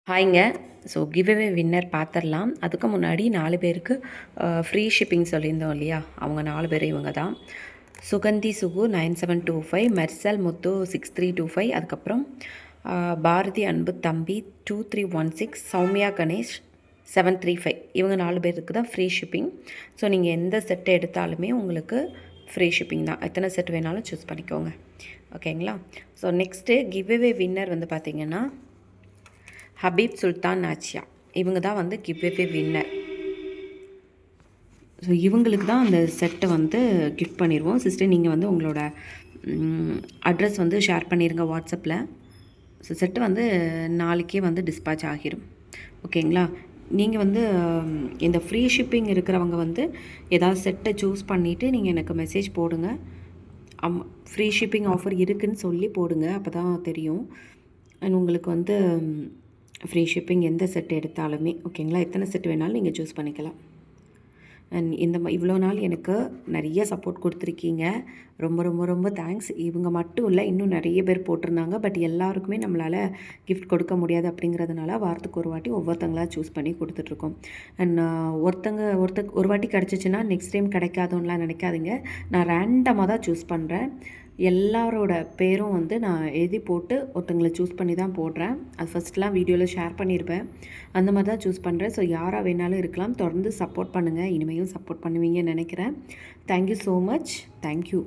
ஹாய்ங்க. So giveaway winner பார்த்துரலாம். அதுக்கு முன்னாடி 4 பேருக்கு ஃப்ரீ ஷிப்பிங் சொல்லியிருந்தோம் இல்லையா? அவங்க 4 பேர் இவங்க தான். சுகந்தி சுகு 9725, மெர்சல் முத்து 6325, அதுக்கப்புறம் பாரதி அன்பு தம்பி 2316, சௌமியா கணேஷ் 735. இவங்க 4 பேருக்கு தான் ஃப்ரீ ஷிப்பிங். ஸோ நீங்கள் எந்த செட் எடுத்தாலுமே உங்களுக்கு ஃப்ரீ ஷிப்பிங் தான். எத்தனை செட் வேணாலும் சூஸ் பண்ணிக்கோங்க. ஓகேங்களா? ஸோ நெக்ஸ்ட்டு கிவ்அவே வின்னர் வந்து பார்த்திங்கன்னா ஹபீப் சுல்தான் நாச்சியா. இவங்க தான் வந்து கிவ்அவே வின்னர். ஸோ இவங்களுக்கு தான் அந்த செட்டை வந்து கிஃப்ட் பண்ணிடுவோம். சிஸ்டர் நீங்கள் வந்து உங்களோட அட்ரஸ் வந்து ஷேர் பண்ணிடுங்க வாட்ஸ்அப்பில். ஸோ செட்டு வந்து நாளைக்கே வந்து டிஸ்பேச் ஆகிடும். ஓகேங்களா? நீங்கள் வந்து இந்த ஃப்ரீ ஷிப்பிங் இருக்கிறவங்க வந்து ஏதாவது செட்டை சூஸ் பண்ணிவிட்டு நீங்கள் எனக்கு மெசேஜ் போடுங்க. ஃப்ரீ ஷிப்பிங் ஆஃபர் இருக்குதுன்னு சொல்லி போடுங்க. அப்போ தான் தெரியும். அண்ட் உங்களுக்கு வந்து ஃப்ரீ ஷிப்பிங் எந்த செட் எடுத்தாலுமே ஓகேங்களா? எத்தனை செட் வேணாலும் நீங்கள் சூஸ் பண்ணிக்கலாம். அண்ட் இவ்வளோ நாள் எனக்கு நிறைய சப்போர்ட் கொடுத்துருக்கீங்க. ரொம்ப ரொம்ப ரொம்ப தேங்க்ஸ். இவங்க மட்டும் இல்லை, இன்னும் நிறைய பேர் போட்டிருந்தாங்க. பட் எல்லாருக்குமே நம்மளால் கிஃப்ட் கொடுக்க முடியாது அப்படிங்கிறதுனால வாரத்துக்கு ஒரு வாட்டி ஒவ்வொருத்தங்களாக சூஸ் பண்ணி கொடுத்துட்ருக்கோம். அண்ட் ஒரு வாட்டி கிடச்சிச்சின்னா நெக்ஸ்ட் டைம் கிடைக்காதோன்னெலாம் நினைக்காதீங்க. நான் ரேண்டமாக தான் சூஸ் பண்ணுறேன். எல்லாரோட பேரும் வந்து நான் எழுதி போட்டு ஒருத்தங்களை சூஸ் பண்ணி தான் போடுறேன். அது ஃபஸ்ட்லாம் வீடியோவில் ஷேர் பண்ணியிருப்பேன். அந்த மாதிரி தான் சூஸ் பண்ணுறேன். ஸோ யாராக வேணாலும் இருக்கலாம். தொடர்ந்து சப்போர்ட் பண்ணுங்கள். இனிமேலும் சப்போர்ட் பண்ணுவீங்கன்னு நினைக்கிறேன். Thank you so much. தேங்க்யூ.